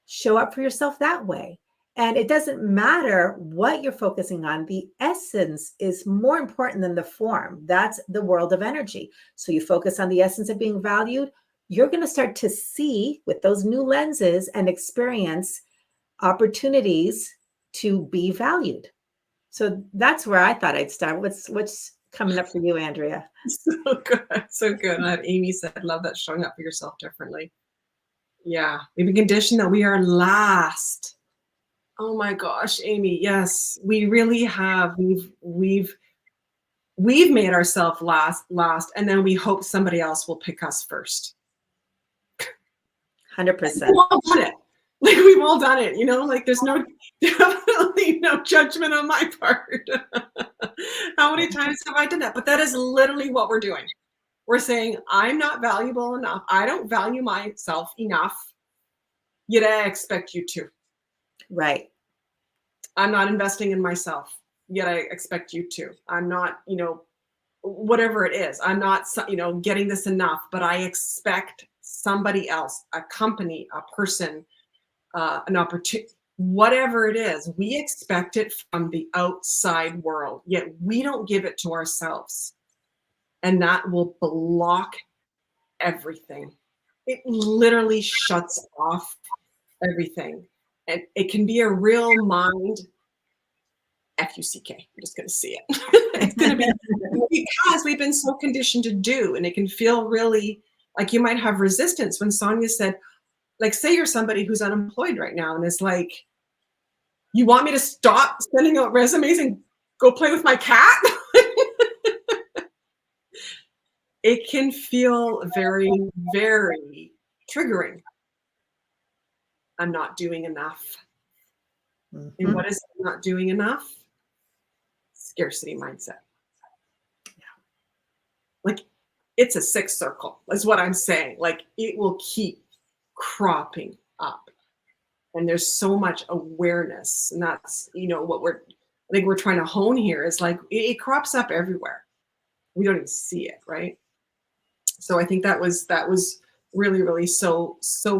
show up for yourself that way. And it doesn't matter what you're focusing on. The essence is more important than the form. That's the world of energy. So you focus on the essence of being valued, you're going to start to see with those new lenses and experience opportunities to be valued. So that's where I thought I'd start. What's coming up for you, Andrea? So good. So good. And Amy said, love that, showing up for yourself differently. Yeah. We've been conditioned that we are last. Oh my gosh, Amy. Yes, we really have. We've made ourselves last, and then we hope somebody else will pick us first. 100%. We've all done it. Like we've all done it, you know, like there's definitely no judgment on my part. How many times have I done that? But that is literally what we're doing. We're saying, I'm not valuable enough. I don't value myself enough. Yet I expect you to. Right. I'm not investing in myself. Yet I expect you to. I'm not, you know, whatever it is. I'm not, you know, getting this enough, but I expect somebody else, a company, a person, an opportunity, whatever it is, we expect it from the outside world, yet we don't give it to ourselves. And that will block everything. It literally shuts off everything. And it can be a real mind F-U-C-K. I'm just going to see it. It's going to be because we've been so conditioned to do, and it can feel really like you might have resistance when Sonia said, like, say you're somebody who's unemployed right now and it's like, you want me to stop sending out resumes and go play with my cat? It can feel very, very triggering. I'm not doing enough. Mm-hmm. And what is not doing enough? Scarcity mindset. Like, it's a sick circle, is what I'm saying. Like, it will keep cropping up. And there's so much awareness. And that's, what we're trying to hone here is like, it crops up everywhere. We don't even see it, right? So I think that was really, really so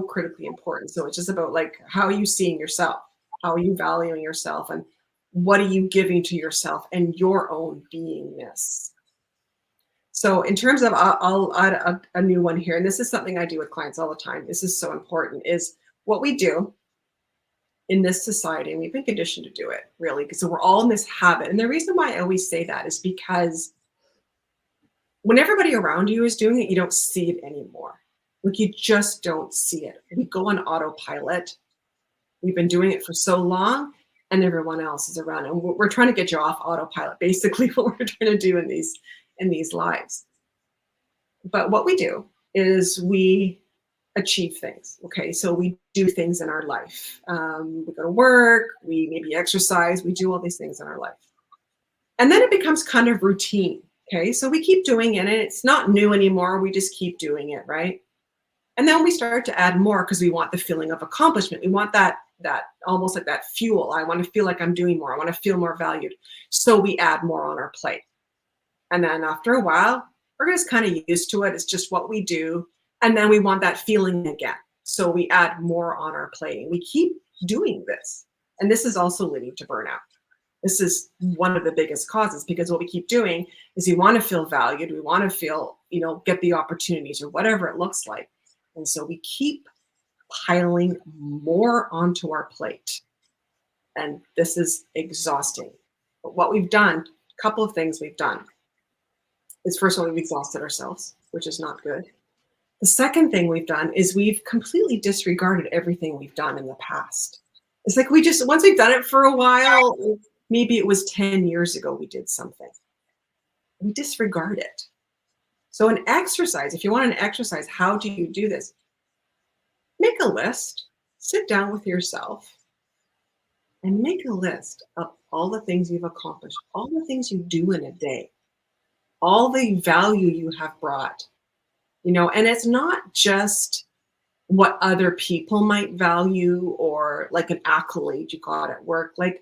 critically important. So it's just about like, how are you seeing yourself? How are you valuing yourself? And what are you giving to yourself and your own beingness? So in terms of, I'll add a new one here. And this is something I do with clients all the time. This is so important, is what we do in this society, and we've been conditioned to do it, really, because so we're all in this habit. And the reason why I always say that is because when everybody around you is doing it, you don't see it anymore. Like, you just don't see it. We go on autopilot. We've been doing it for so long, and everyone else is around. And we're trying to get you off autopilot, basically, what we're trying to do in these lives. But what we do is we achieve things. Okay, so we do things in our life. We go to work, we maybe exercise, we do all these things in our life. And then it becomes kind of routine. Okay, so we keep doing it, and it's not new anymore. We just keep doing it, right? And then we start to add more because we want the feeling of accomplishment. We want that almost like that fuel. I want to feel like I'm doing more. I want to feel more valued. So we add more on our plate. And then after a while, we're just kind of used to it. It's just what we do. And then we want that feeling again. So we add more on our plate. We keep doing this. And this is also leading to burnout. This is one of the biggest causes, because what we keep doing is we want to feel valued. We want to feel, get the opportunities or whatever it looks like. And so we keep piling more onto our plate. And this is exhausting. But what we've done, a couple of things we've done, is first of all, we've exhausted ourselves, which is not good. The second thing we've done is we've completely disregarded everything we've done in the past. It's like once we've done it for a while, maybe it was 10 years ago we did something, we disregard it. So an exercise, if you want an exercise, how do you do this? Make a list, sit down with yourself, and make a list of all the things you've accomplished, all the things you do in a day, all the value you have brought, and it's not just what other people might value or like an accolade you got at work. Like,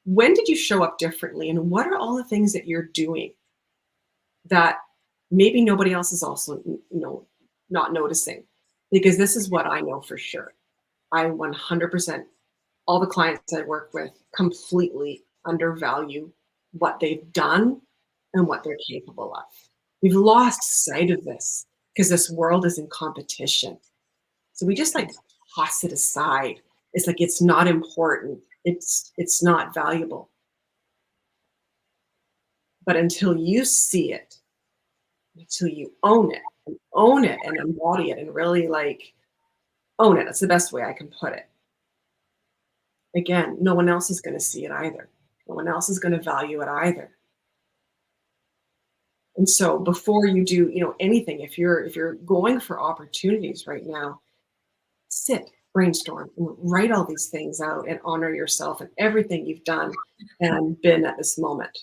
when did you show up differently, and what are all the things that you're doing that maybe nobody else is also, not noticing? Because this is what I know for sure. I 100%, all the clients I work with completely undervalue what they've done and what they're capable of. We've lost sight of this because this world is in competition. So we just like toss it aside. It's like, it's not important. It's not valuable. But until you see it, until you own it and embody it and really like own it, that's the best way I can put it. Again, no one else is going to see it either. No one else is going to value it either. And so before you do, anything, if you're going for opportunities right now, sit, brainstorm, and write all these things out and honor yourself and everything you've done and been at this moment.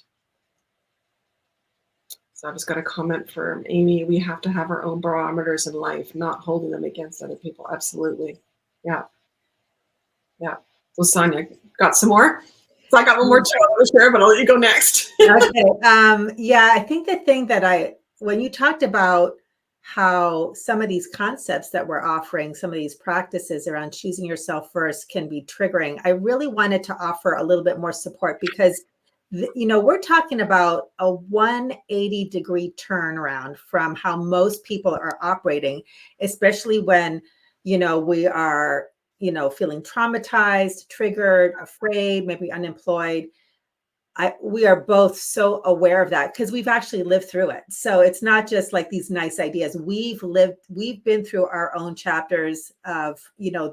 So I've just got a comment from Amy. We have to have our own barometers in life, not holding them against other people. Absolutely. Yeah. Yeah. So Sonia, got some more? So I got one more too I want to share, but I'll let you go next. Okay. Yeah, I think the thing that when you talked about how some of these concepts that we're offering, some of these practices around choosing yourself first can be triggering, I really wanted to offer a little bit more support, because we're talking about a 180-degree turnaround from how most people are operating, especially when, we are, feeling traumatized, triggered, afraid, maybe unemployed. We are both so aware of that because we've actually lived through it. So it's not just like these nice ideas. We've been through our own chapters of, going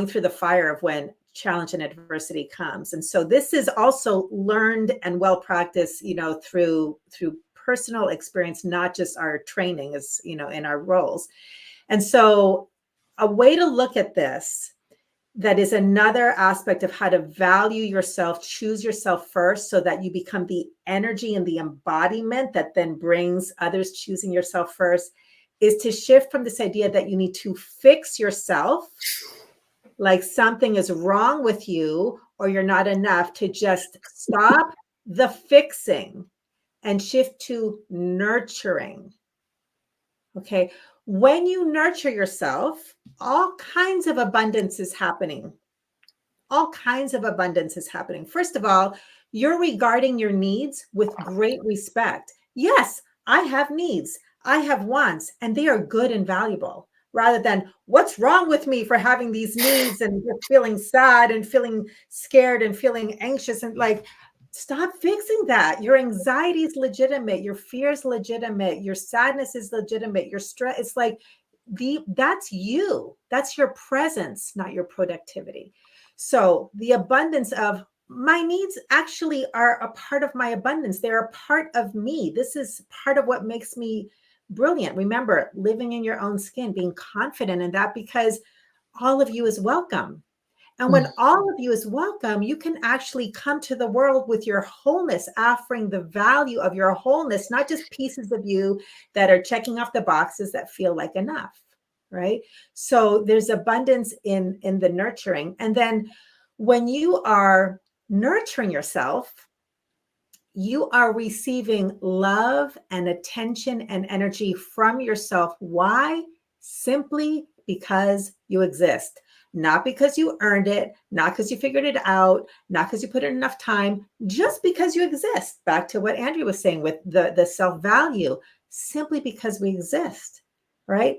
through the fire of when challenge and adversity comes. And so this is also learned and well practiced, through personal experience, not just our training as, in our roles. And so a way to look at this that is another aspect of how to value yourself, choose yourself first so that you become the energy and the embodiment that then brings others choosing yourself first, is to shift from this idea that you need to fix yourself, like something is wrong with you or you're not enough, to just stop the fixing and shift to nurturing. Okay. When you nurture yourself, all kinds of abundance is happening. All kinds of abundance is happening. First of all, you're regarding your needs with great respect. Yes, I have needs, I have wants, and they are good and valuable, rather than what's wrong with me for having these needs and just feeling sad and feeling scared and feeling anxious. And like, stop fixing that. Your anxiety is legitimate, your fear is legitimate, your sadness is legitimate, your stress. It's like that's you, that's your presence, not your productivity. So the abundance of my needs actually are a part of my abundance. They're a part of me. This is part of what makes me brilliant. Remember, living in your own skin, being confident in that, because all of you is welcome. And when all of you is welcome, you can actually come to the world with your wholeness, offering the value of your wholeness, not just pieces of you that are checking off the boxes that feel like enough, right? So there's abundance in the nurturing. And then when you are nurturing yourself, you are receiving love and attention and energy from yourself. Why? Simply because you exist. Not because you earned it, not because you figured it out, not because you put in enough time, just because you exist. Back to what Andrea was saying with the self-value, simply because we exist, right?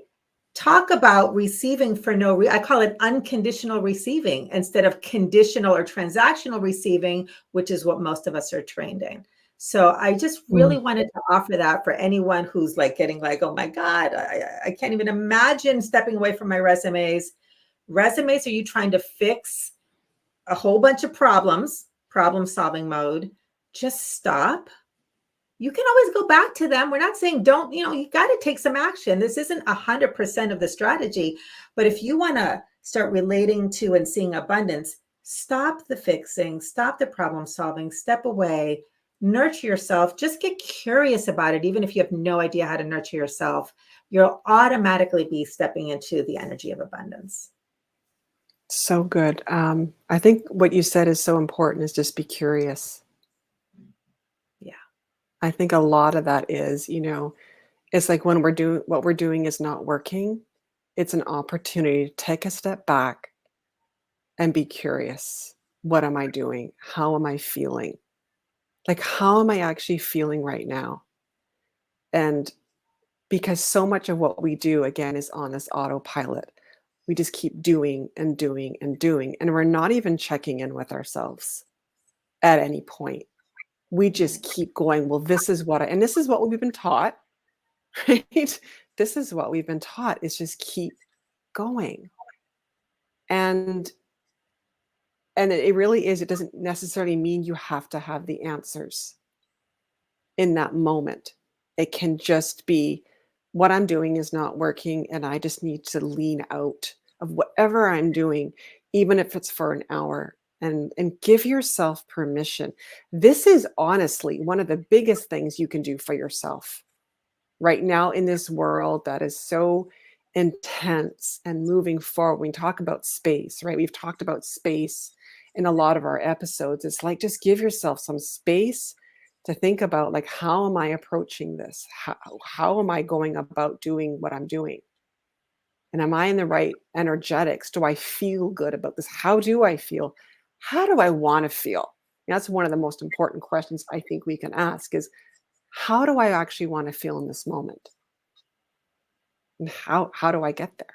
Talk about receiving for no I call it unconditional receiving instead of conditional or transactional receiving, which is what most of us are trained in. So I just really wanted to offer that for anyone who's like getting like, oh my God, I can't even imagine stepping away from my resumes. Resumes, are you trying to fix a whole bunch of problems, problem solving mode? Just stop. You can always go back to them. We're not saying don't, you got to take some action. This isn't 100% of the strategy, but if you want to start relating to and seeing abundance, stop the fixing, stop the problem solving, step away, nurture yourself. Just get curious about it. Even if you have no idea how to nurture yourself, you'll automatically be stepping into the energy of abundance. So good. I think what you said is so important, is just be curious. Yeah. I think a lot of that is, it's like when what we're doing is not working, it's an opportunity to take a step back and be curious. What am I doing? How am I feeling? Like, how am I actually feeling right now? And because so much of what we do, again, is on this autopilot. We just keep doing and doing and doing, and we're not even checking in with ourselves at any point. We just keep going, well, this is and this is what we've been taught, right? This is what we've been taught, is just keep going. And it really is, it doesn't necessarily mean you have to have the answers in that moment. It can just be, what I'm doing is not working, and I just need to lean out of whatever I'm doing, even if it's for an hour, and give yourself permission. This is honestly one of the biggest things you can do for yourself right now in this world that is so intense and moving forward. We talk about space, right? We've talked about space in a lot of our episodes. It's like, just give yourself some space to think about, like, how am I approaching this? How am I going about doing what I'm doing? And am I in the right energetics? Do I feel good about this? How do I feel? How do I want to feel? That's one of the most important questions I think we can ask, is how do I actually want to feel in this moment? And how do I get there?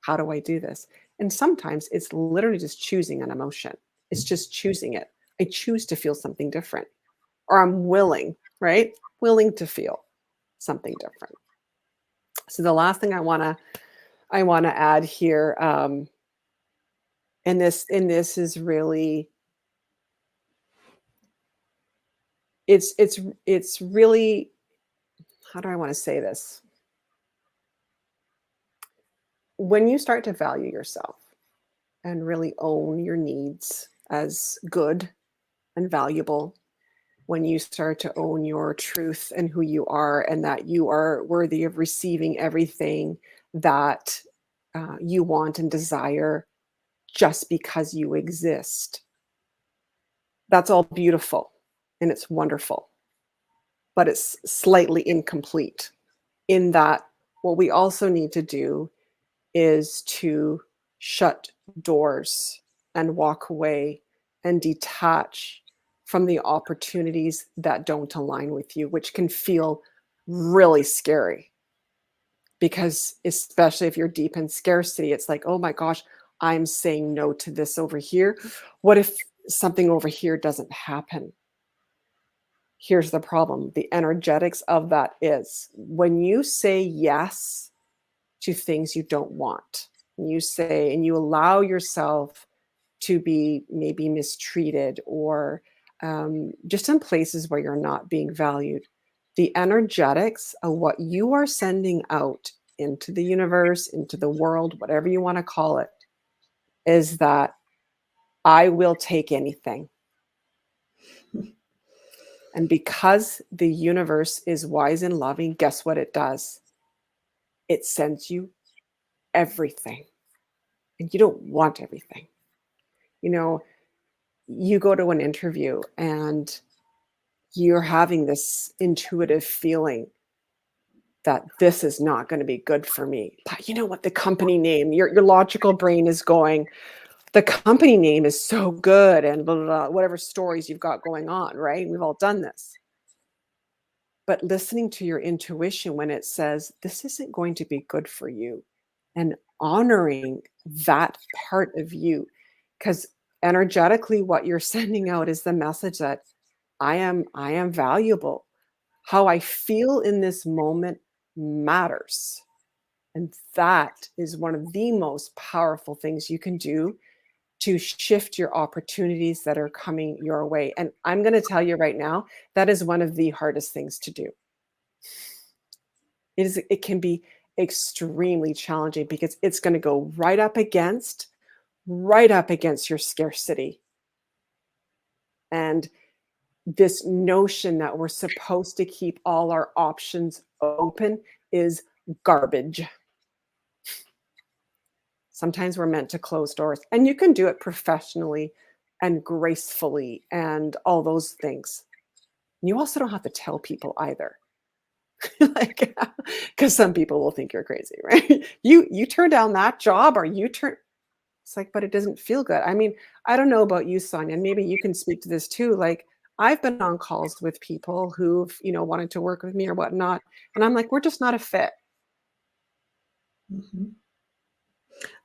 How do I do this? And sometimes it's literally just choosing an emotion. It's just choosing it. I choose to feel something different, or I'm willing, right? Willing to feel something different. So the last thing I want to add here, and this is really, it's really, how do I want to say this? when you start to value yourself and really own your needs as good and valuable, when you start to own your truth and who you are, and that you are worthy of receiving everything that you want and desire just because you exist, that's all beautiful and it's wonderful, but it's slightly incomplete in that what we also need to do is to shut doors and walk away and detach from the opportunities that don't align with you, which can feel really scary. Because especially if you're deep in scarcity, it's like, oh my gosh, I'm saying no to this over here. What if something over here doesn't happen? Here's the problem. The energetics of that is when you say yes to things you don't want, you say, and you allow yourself to be maybe mistreated or just in places where you're not being valued, the energetics of what you are sending out into the universe, into the world, whatever you want to call it, is that I will take anything. And because the universe is wise and loving, guess what it does? It sends you everything. And you don't want everything. You know, you go to an interview and you're having this intuitive feeling that this is not going to be good for me. But you know what? The company name, your logical brain is going, the company name is so good, and blah, blah, blah, whatever stories you've got going on, right? We've all done this. But listening to your intuition when it says, this isn't going to be good for you, and honoring that part of you, because energetically, what you're sending out is the message that I am valuable. How I feel in this moment matters. And that is one of the most powerful things you can do to shift your opportunities that are coming your way. And I'm going to tell you right now, that is one of the hardest things to do. It can be extremely challenging because it's going to go right up against your scarcity. And this notion that we're supposed to keep all our options open is garbage. Sometimes we're meant to close doors, and you can do it professionally and gracefully and all those things. You also don't have to tell people either. Like, because some people will think you're crazy, right? You turn down that job, or it's like, but it doesn't feel good. I mean, I don't know about you, Sonia, and maybe you can speak to this too. Like, I've been on calls with people who've, wanted to work with me or whatnot. And I'm like, we're just not a fit. Mhm.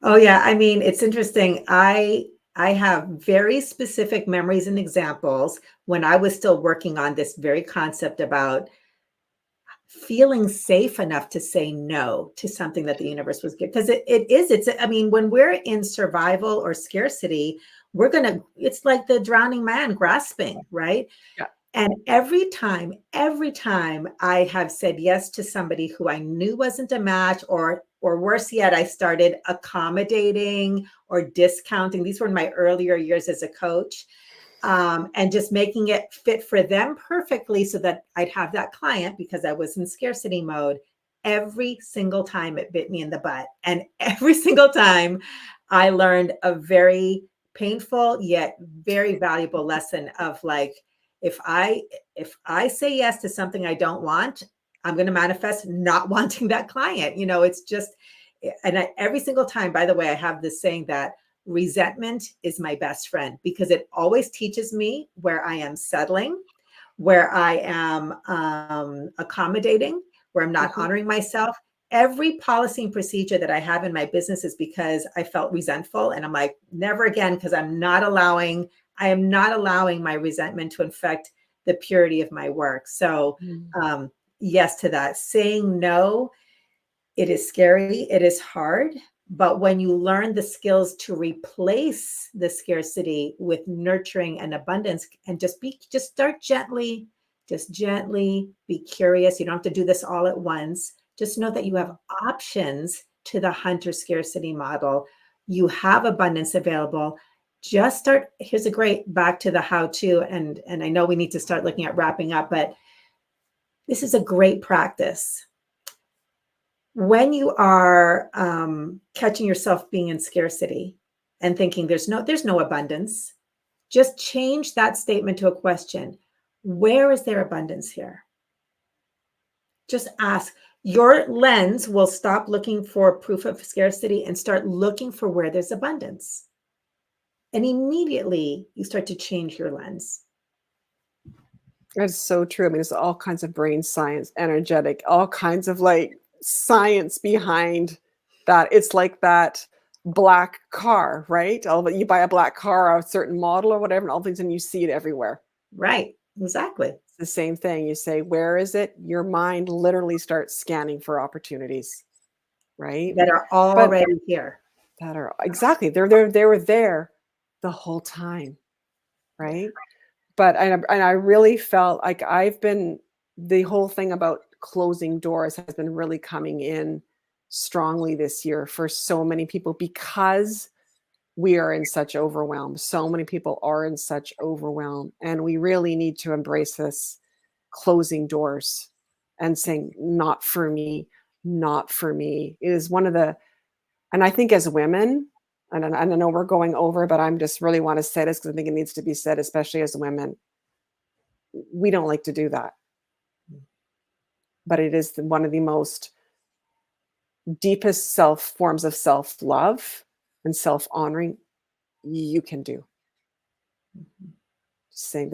Oh yeah, I mean, it's interesting. I have very specific memories and examples when I was still working on this very concept about feeling safe enough to say no to something that the universe was giving. Because I mean, when we're in survival or scarcity, it's like the drowning man grasping, right? Yeah. And every time I have said yes to somebody who I knew wasn't a match, or worse yet, I started accommodating or discounting. These were in my earlier years as a coach. And just making it fit for them perfectly so that I'd have that client because I was in scarcity mode. Every single time it bit me in the butt. And every single time I learned a very painful yet very valuable lesson of like, if I say yes to something I don't want, I'm going to manifest not wanting that client. It's just, and every single time, by the way, I have this saying that resentment is my best friend because it always teaches me where I am settling, where I am accommodating, where I'm not honoring myself. Every policy and procedure that I have in my business is because I felt resentful, and I'm like, never again, because I am not allowing my resentment to infect the purity of my work. So yes to that. Saying no, it is scary, it is hard, but when you learn the skills to replace the scarcity with nurturing and abundance, and just start gently, just gently be curious. You don't have to do this all at once. Just know that you have options to the hunter scarcity model. You have abundance available. Just start. Here's a great back to the how to. And I know we need to start looking at wrapping up, but this is a great practice. When you are catching yourself being in scarcity and thinking there's no abundance, just change that statement to a question. Where is there abundance here? Just ask. Your lens will stop looking for proof of scarcity and start looking for where there's abundance. And immediately you start to change your lens. That's so true. I mean, there's all kinds of brain science, energetic, all kinds of like science behind that. It's like that black car, right? You buy a black car, a certain model or whatever, and all things, and you see it everywhere. Right. Exactly. It's the same thing. You say, where is it? Your mind literally starts scanning for opportunities, right? That are already here. That are exactly. They were there the whole time, right? But I really felt like the whole thing about closing doors has been really coming in strongly this year for so many people, because we are in such overwhelm. So many people are in such overwhelm, and we really need to embrace this closing doors and saying, not for me, not for me. It is one of the, and I think as women, and I know we're going over, but I'm just really want to say this because I think it needs to be said, especially as women. We don't like to do that. But it is one of the most deepest forms of self-love and self-honoring you can do. Saying,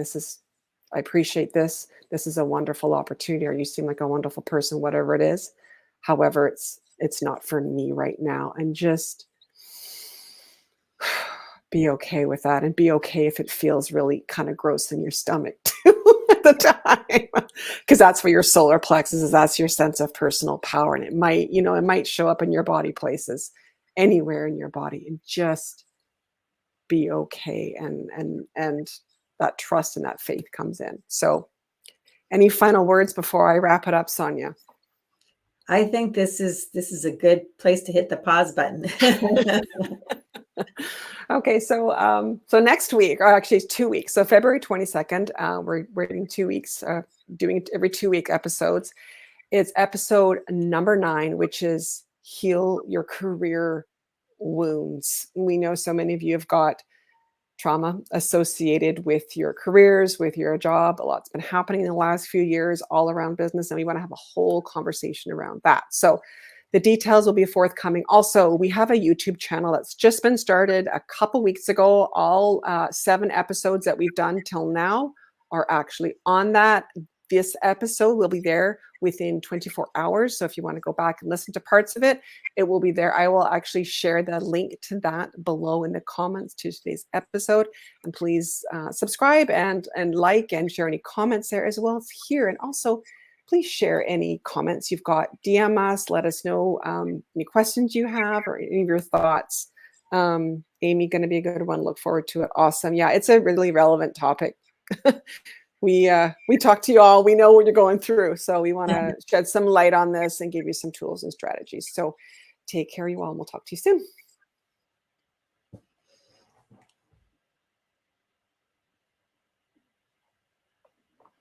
I appreciate this. This is a wonderful opportunity, or you seem like a wonderful person, whatever it is. However, it's not for me right now. And just be okay with that, and be okay if it feels really kind of gross in your stomach too at the time, because that's where your solar plexus is. That's your sense of personal power, and it might show up in your body places, anywhere in your body, and just be okay, and that trust and that faith comes in. So, any final words before I wrap it up, Sonia? I think this is a good place to hit the pause button. Okay, so next week, or actually 2 weeks, so February 22nd, we're doing 2 weeks, doing every 2-week episodes. It's episode number 9, which is Heal Your Career Wounds. We know so many of you have got trauma associated with your careers, with your job. A lot's been happening in the last few years all around business, and we want to have a whole conversation around that. So the details will be forthcoming. Also, we have a YouTube channel that's just been started a couple weeks ago. All 7 episodes that we've done till now are actually on that. This episode will be there within 24 hours. So if you want to go back and listen to parts of it, it will be there. I will actually share the link to that below in the comments to today's episode. And please subscribe and like and share any comments there as well as here. And also, please share any comments you've got. DM us, let us know any questions you have or any of your thoughts. Amy, going to be a good one. Look forward to it. Awesome. Yeah, it's a really relevant topic. We talk to you all. We know what you're going through. So we want to shed some light on this and give you some tools and strategies. So take care, you all, and we'll talk to you soon.